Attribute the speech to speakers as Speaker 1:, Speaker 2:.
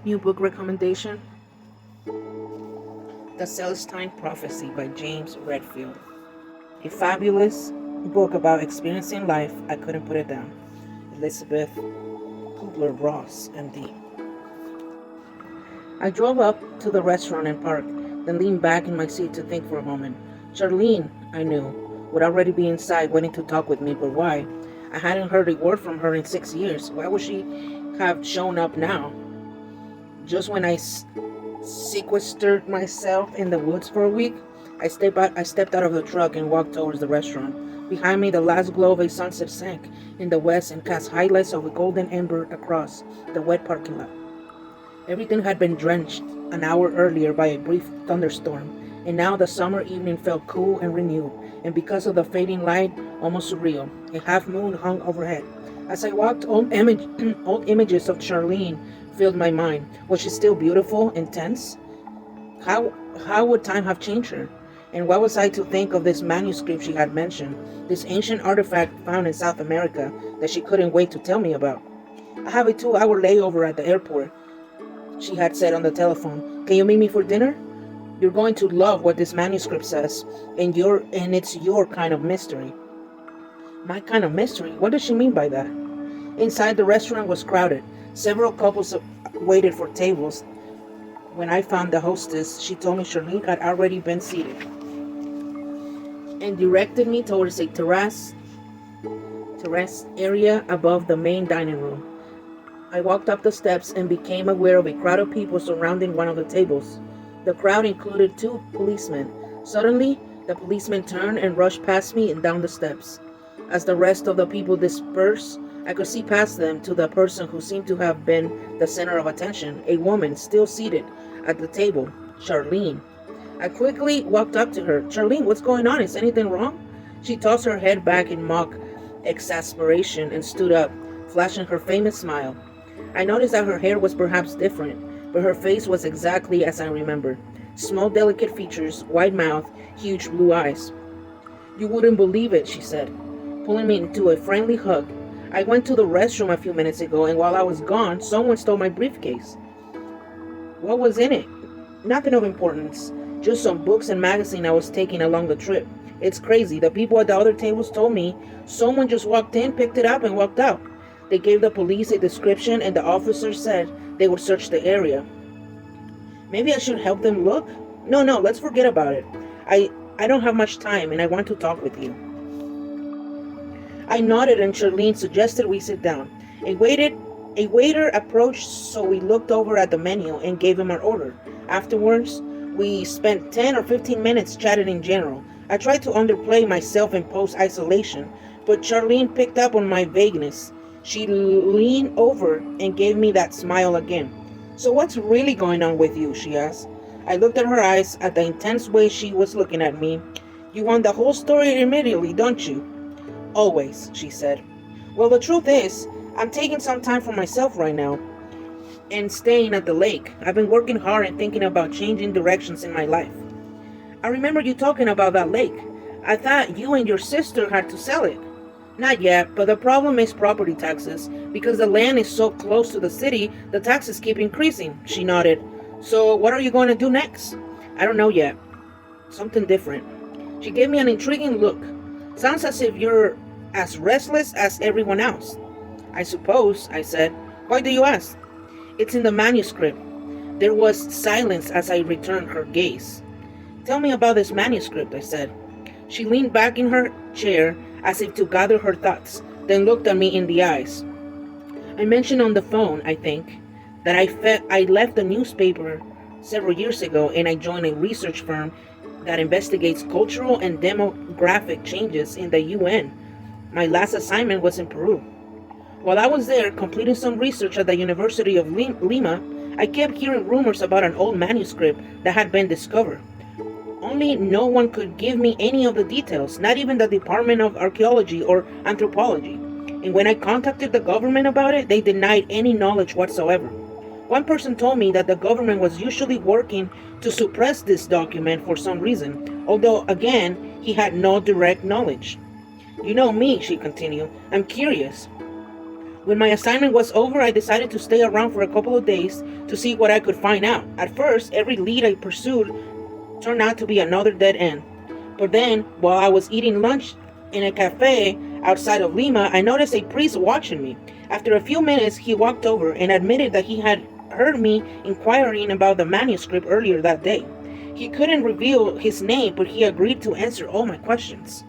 Speaker 1: New book recommendation: The Celestine Prophecy by James Redfield. A fabulous book about experiencing life. I couldn't put it down. Elizabeth Kubler-Ross, MD. I drove up to the restaurant and parked, then leaned back in my seat to think for a moment. Charlene, I knew, would already be inside waiting to talk with me, but why? I hadn't heard a word from her in 6 years. Why would she have shown up now? Just when I sequestered myself in the woods for a week, I stepped out of the truck and walked towards the restaurant. Behind me, the last glow of a sunset sank in the west and cast highlights of a golden ember across the wet parking lot. Everything had been drenched an hour earlier by a brief thunderstorm, and now the summer evening felt cool and renewed, and because of the fading light, almost surreal. A half moon hung overhead. As I walked, old images of Charlene filled my mind. Was she still beautiful, intense? How would time have changed her? And what was I to think of this manuscript she had mentioned, this ancient artifact found in South America that she couldn't wait to tell me about? I have a 2-hour layover at the airport, she had said on the telephone. Can you meet me for dinner? You're going to love what this manuscript says, and it's your kind of mystery. My kind of mystery? What does she mean by that? Inside, the restaurant was crowded. Several couples waited for tables. When I found the hostess, she told me Charlene had already been seated and directed me towards a terrace area above the main dining room. I walked up the steps and became aware of a crowd of people surrounding one of the tables. The crowd included 2 policemen. Suddenly, the policemen turned and rushed past me and down the steps. As the rest of the people dispersed, I could see past them to the person who seemed to have been the center of attention, a woman still seated at the table, Charlene. I quickly walked up to her. Charlene, what's going on? Is anything wrong? She tossed her head back in mock exasperation and stood up, flashing her famous smile. I noticed that her hair was perhaps different, but her face was exactly as I remembered. Small, delicate features, wide mouth, huge blue eyes. You wouldn't believe it, she said, pulling me into a friendly hug. I went to the restroom a few minutes ago, and while I was gone, someone stole my briefcase. What was in it? Nothing of importance, just some books and magazine I was taking along the trip. It's crazy. The people at the other tables told me someone just walked in, picked it up, and walked out. They gave the police a description, and the officers said they would search the area. Maybe I should help them look? No, let's forget about it. I don't have much time, and I want to talk with you. I nodded, and Charlene suggested we sit down. A waiter approached, so we looked over at the menu and gave him our order. Afterwards, we spent 10 or 15 minutes chatting in general. I tried to underplay my self-imposed isolation, but Charlene picked up on my vagueness. She leaned over and gave me that smile again. So what's really going on with you? She asked. I looked at her eyes, at the intense way she was looking at me. You want the whole story immediately, don't you? Always, she said. Well, the truth is, I'm taking some time for myself right now and staying at the lake. I've been working hard and thinking about changing directions in my life. I remember you talking about that lake. I thought you and your sister had to sell it. Not yet, but the problem is property taxes. Because the land is so close to the city, the taxes keep increasing. She nodded. So what are you going to do next? I don't know yet. Something different. She gave me an intriguing look. Sounds as if you're as restless as everyone else. I suppose, I said. Why do you ask? It's in the manuscript. There was silence as I returned her gaze. Tell me about this manuscript, I said. She leaned back in her chair as if to gather her thoughts, then looked at me in the eyes. I mentioned on the phone, I think, that I left the newspaper several years ago and I joined a research firm that investigates cultural and demographic changes in the UN. My last assignment was in Peru. While I was there completing some research at the University of Lima, I kept hearing rumors about an old manuscript that had been discovered. Only no one could give me any of the details, not even the Department of Archaeology or Anthropology. And when I contacted the government about it, they denied any knowledge whatsoever. One person told me that the government was usually working to suppress this document for some reason, although, again, he had no direct knowledge. You know me, she continued. I'm curious. When my assignment was over, I decided to stay around for a couple of days to see what I could find out. At first, every lead I pursued turned out to be another dead end. But then, while I was eating lunch in a cafe outside of Lima, I noticed a priest watching me. After a few minutes, he walked over and admitted that he had heard me inquiring about the manuscript earlier that day. He couldn't reveal his name, but he agreed to answer all my questions.